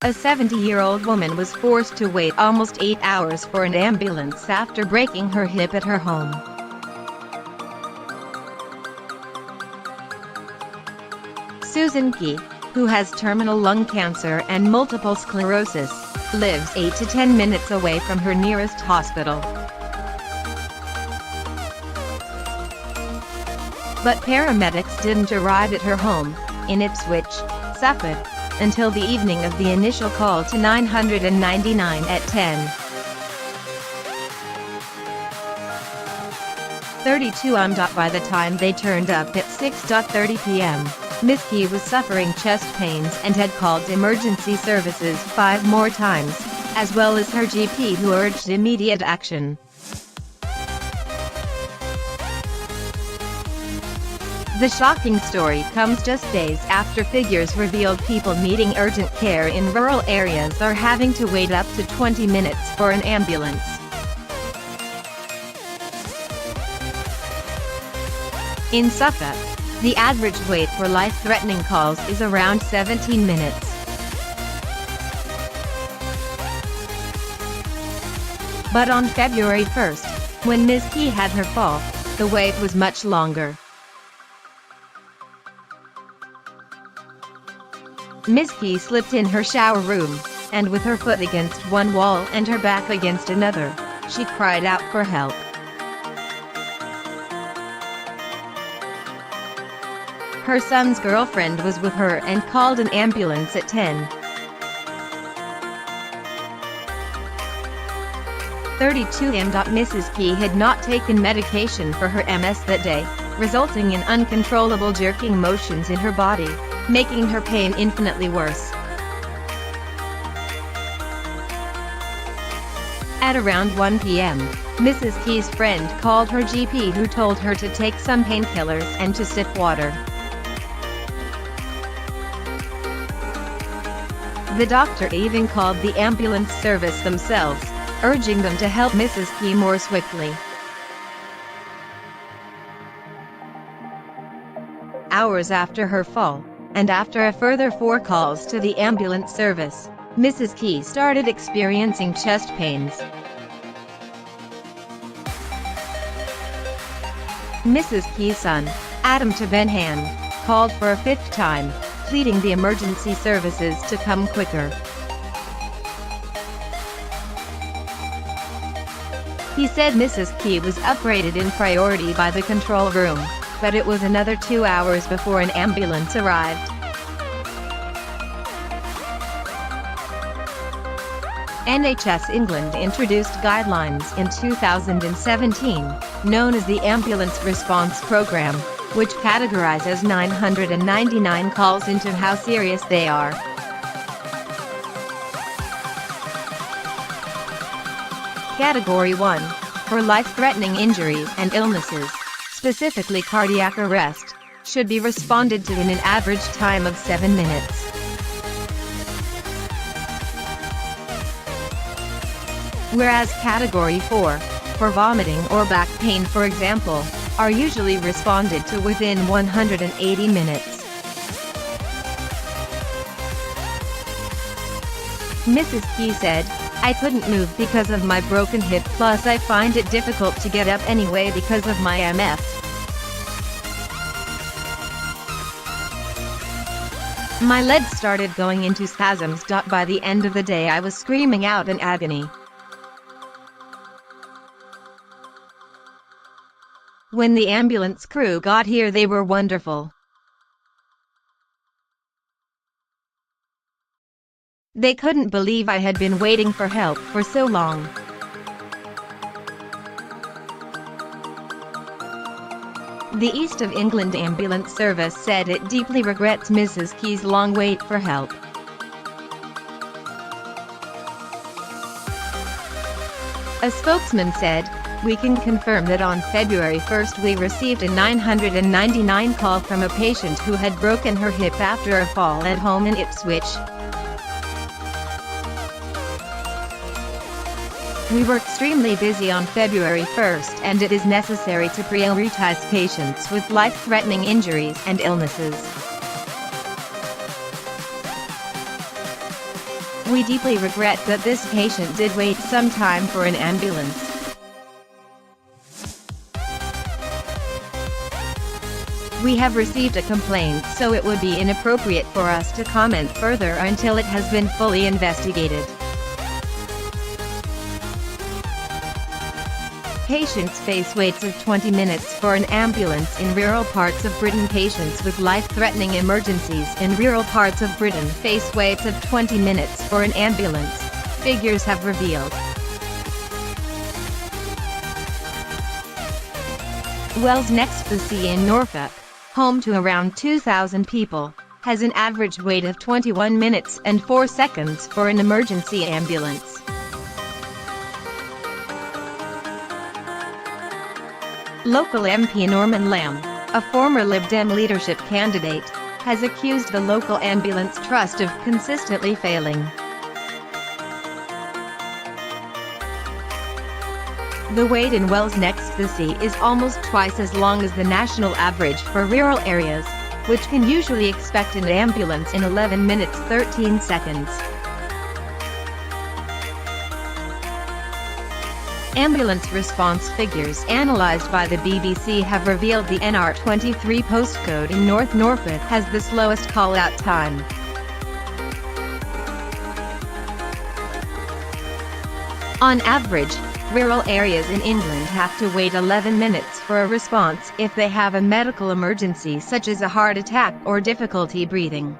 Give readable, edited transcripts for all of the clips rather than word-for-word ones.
A 70-year-old woman was forced to wait almost 8 hours for an ambulance after breaking her hip at her home. Susan Key, who has terminal lung cancer and multiple sclerosis, lives 8 to 10 minutes away from her nearest hospital. But paramedics didn't arrive at her home, in Ipswich, Suffolk, until the evening of the initial call to 999 at 10:32 am. By the time they turned up at 6:30 p.m., Ms. Key was suffering chest pains and had called emergency services 5 more times, as well as her GP, who urged immediate action. The shocking story comes just days after figures revealed people needing urgent care in rural areas are having to wait up to 20 minutes for an ambulance. In Suffolk, the average wait for life-threatening calls is around 17 minutes. But on February 1st, when Ms. Key had her fall, the wait was much longer. Ms. Key slipped in her shower room, and with her foot against one wall and her back against another, she cried out for help. Her son's girlfriend was with her and called an ambulance at 10:32 am. Mrs. Key had not taken medication for her MS that day, resulting in uncontrollable jerking motions in her body, making her pain infinitely worse. At around 1 p.m., Mrs. Key's friend called her GP, who told her to take some painkillers and to sip water. The doctor even called the ambulance service themselves, urging them to help Mrs. Key more swiftly. Hours after her fall, and after a further 4 calls to the ambulance service, Mrs. Key started experiencing chest pains. Mrs. Key's son, Adam Tabenham, called for a 5th time, pleading the emergency services to come quicker. He said Mrs. Key was upgraded in priority by the control room, but it was another 2 hours before an ambulance arrived. NHS England introduced guidelines in 2017, known as the Ambulance Response Programme, which categorizes 999 calls into how serious they are. Category 1, for life-threatening injuries and illnesses, specifically cardiac arrest, should be responded to in an average time of 7 minutes. Whereas Category 4, for vomiting or back pain for example, are usually responded to within 180 minutes. Mrs. Key said, "I couldn't move because of my broken hip, plus I find it difficult to get up anyway because of my MS. My legs started going into spasms. By the end of the day I was screaming out in agony. When the ambulance crew got here they were wonderful. They couldn't believe I had been waiting for help for so long." The East of England Ambulance Service said it deeply regrets Mrs. Key's long wait for help. A spokesman said, "We can confirm that on February 1st we received a 999 call from a patient who had broken her hip after a fall at home in Ipswich. We were extremely busy on February 1st and it is necessary to prioritize patients with life-threatening injuries and illnesses." We deeply regret that this patient did wait some time for an ambulance. We have received a complaint, so it would be inappropriate for us to comment further until it has been fully investigated. Patients face waits of 20 minutes for an ambulance in rural parts of Britain. Patients with life-threatening emergencies in rural parts of Britain face waits of 20 minutes for an ambulance, figures have revealed. Wells next to the sea in Norfolk, home to around 2,000 people, has an average wait of 21 minutes and 4 seconds for an emergency ambulance. Local MP Norman Lamb, a former Lib Dem leadership candidate, has accused the local ambulance trust of consistently failing. The wait in Wells next to the sea is almost twice as long as the national average for rural areas, which can usually expect an ambulance in 11 minutes 13 seconds. Ambulance response figures analyzed by the BBC have revealed the NR23 postcode in North Norfolk has the slowest call-out time. On average, rural areas in England have to wait 11 minutes for a response if they have a medical emergency such as a heart attack or difficulty breathing.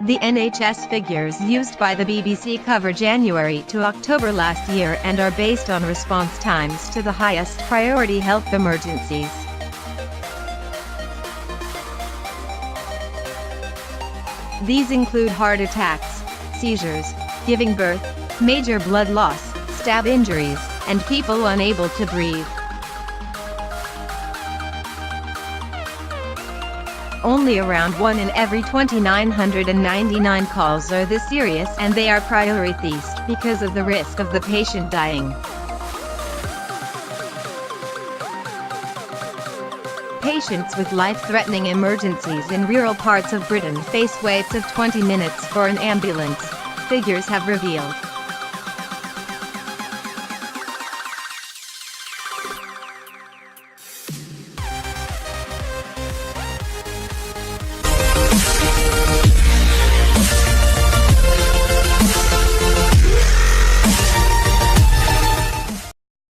The NHS figures used by the BBC cover January to October last year and are based on response times to the highest priority health emergencies. These include heart attacks, seizures, giving birth, major blood loss, stab injuries, and people unable to breathe. Only around 1 in every 2,999 calls are this serious, and they are prioritized because of the risk of the patient dying. Patients with life-threatening emergencies in rural parts of Britain face waits of 20 minutes for an ambulance, figures have revealed.